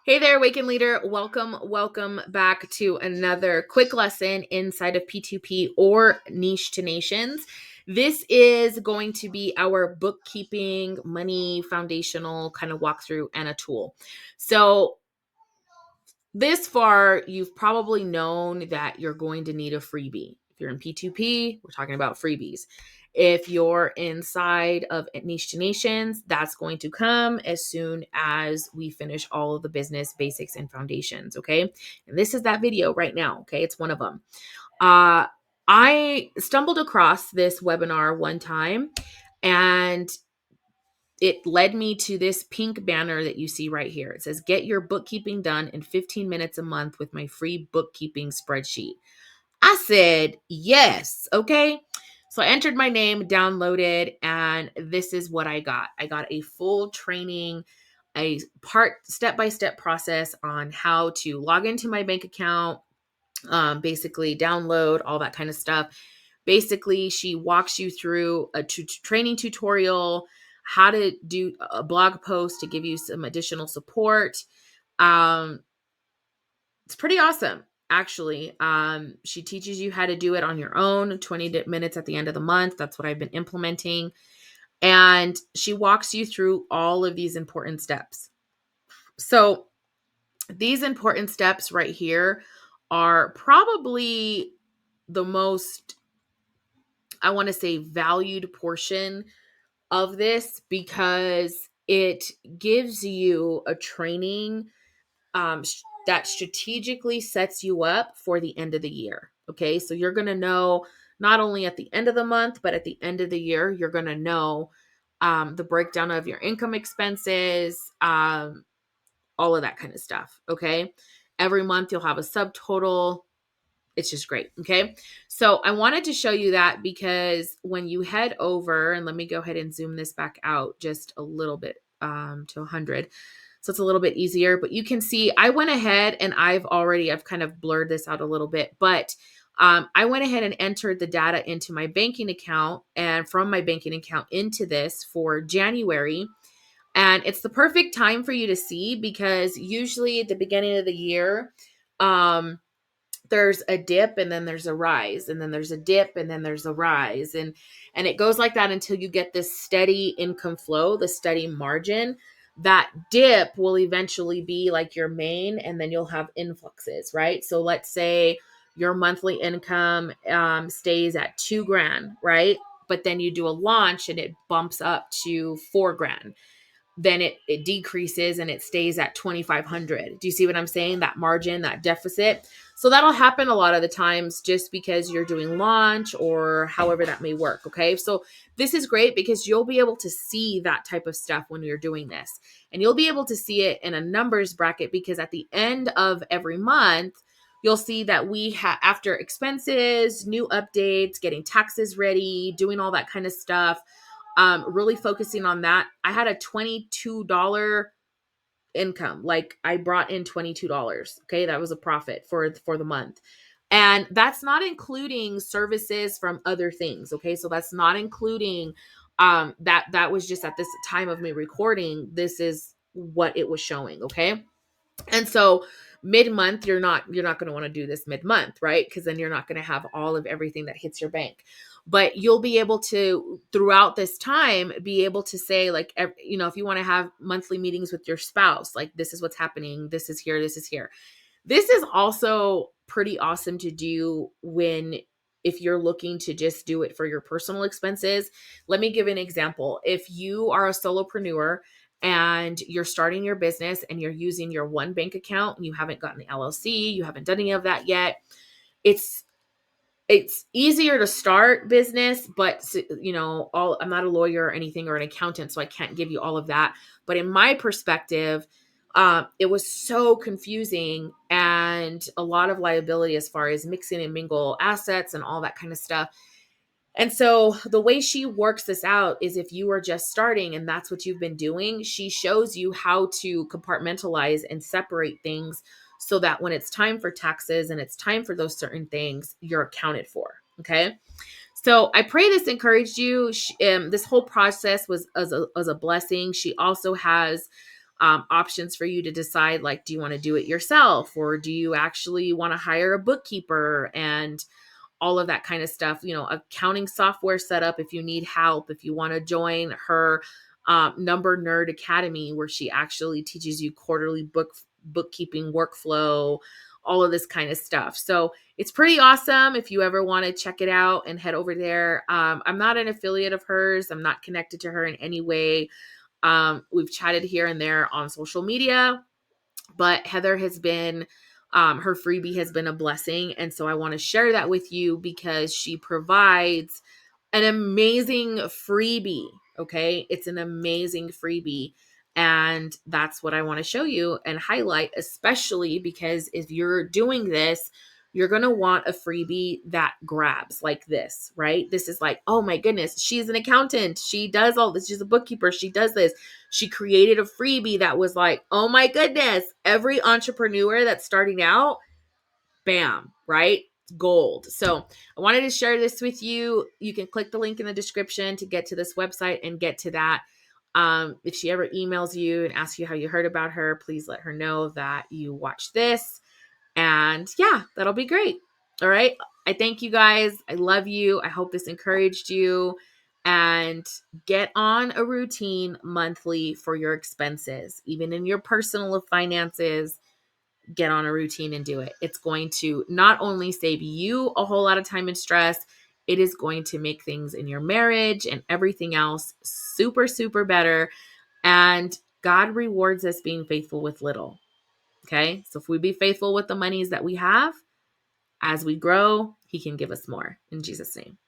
Hey there, Awaken Leader. Welcome back to another quick lesson inside of P2P or Niche to Nations. This is going to be our bookkeeping, money foundational kind of walkthrough and a tool. So, this far, you've probably known that you're going to need a freebie. If you're in P2P, we're talking about freebies. If you're inside of Niche to Nations, that's going to come as soon as we finish all of the business basics and foundations. Okay. And this is that video right now. Okay. It's one of them. Uh, I stumbled across this webinar one time and it led me to this pink banner that you see right here. It says, get your bookkeeping done in 15 minutes a month with my free bookkeeping spreadsheet. I said, yes. Okay. So I entered my name, downloaded, and this is what I got. I got a full training, a step-by-step process on how to log into my bank account, basically download all that kind of stuff. Basically, she walks you through a training tutorial, how to do a blog post to give you some additional support. Um, it's pretty awesome, actually. She teaches you how to do it on your own, 20 minutes at the end of the month. That's what I've been implementing. And she walks you through all of these important steps. So these important steps right here are probably the most, I want to say, valued portion of this because it gives you a training that strategically sets you up for the end of the year. Okay, so you're going to know not only at the end of the month, but at the end of the year, you're going to know the breakdown of your income expenses, all of that kind of stuff. Okay, every month you'll have a subtotal. It's just great. Okay. So I wanted to show you that because when you head over, and let me go ahead and zoom this back out just a little bit to 100. So it's a little bit easier, but you can see I went ahead and I've kind of blurred this out a little bit, but I went ahead and entered the data into my banking account and from my banking account into this for January. And it's the perfect time for you to see because usually at the beginning of the year, there's a dip and then there's a rise and then there's a dip and then there's a rise and it goes like that until you get this steady income flow, the steady margin. That dip will eventually be like your main and then you'll have influxes, right? So let's say your monthly income stays at 2 grand, right? But then you do a launch and it bumps up to 4 grand, then it decreases and it stays at 2,500. Do you see what I'm saying? That margin, that deficit. So that'll happen a lot of the times just because you're doing launch or however that may work. Okay. So this is great because you'll be able to see that type of stuff when you're doing this. And you'll be able to see it in a numbers bracket because at the end of every month, you'll see that we have, after expenses, new updates, getting taxes ready, doing all that kind of stuff, really focusing on that. I had a $22 income. Like I brought in $22. Okay. That was a profit for the month. And that's not including services from other things. Okay. So that's not including that was just at this time of me recording. This is what it was showing. Okay. And so mid-month, you're not going to want to do this mid-month, right? Because then you're not going to have all of everything that hits your bank. But you'll be able to, throughout this time, be able to say, like, if you want to have monthly meetings with your spouse, like, this is what's happening, this is here, this is here. This is also pretty awesome to do if you're looking to just do it for your personal expenses. Let me give an example. If you are a solopreneur and you're starting your business and you're using your one bank account and you haven't gotten the LLC, you haven't done any of that yet, it's easier to start business, but I'm not a lawyer or anything or an accountant, so I can't give you all of that. But in my perspective, it was so confusing and a lot of liability as far as mixing and mingle assets and all that kind of stuff. And so the way she works this out is if you are just starting and that's what you've been doing, she shows you how to compartmentalize and separate things so that when it's time for taxes and it's time for those certain things, you're accounted for. Okay. So I pray this encouraged you. This whole process was as a blessing. She also has options for you to decide, like, do you want to do it yourself, or do you actually want to hire a bookkeeper, and all of that kind of stuff, accounting software setup if you need help, if you want to join her Number Nerd Academy, where she actually teaches you quarterly bookkeeping workflow, all of this kind of stuff. So it's pretty awesome. If you ever want to check it out and head over there. I'm not an affiliate of hers. I'm not connected to her in any way. We've chatted here and there on social media, but Heather has been, her freebie has been a blessing. And so I want to share that with you because she provides an amazing freebie. Okay. It's an amazing freebie. And that's what I want to show you and highlight, especially because if you're doing this, you're going to want a freebie that grabs like this, right? This is like, oh my goodness, she's an accountant. She does all this. She's a bookkeeper. She does this. She created a freebie that was like, oh my goodness, every entrepreneur that's starting out, bam, right? Gold. So I wanted to share this with you. You can click the link in the description to get to this website and get to that. If she ever emails you and asks you how you heard about her, please let her know that you watched this. And yeah, that'll be great. All right. I thank you guys. I love you. I hope this encouraged you. And get on a routine monthly for your expenses, even in your personal finances. Get on a routine and do it. It's going to not only save you a whole lot of time and stress, it is going to make things in your marriage and everything else super, super better. And God rewards us being faithful with little. Okay. So if we be faithful with the monies that we have, as we grow, He can give us more. In Jesus' name.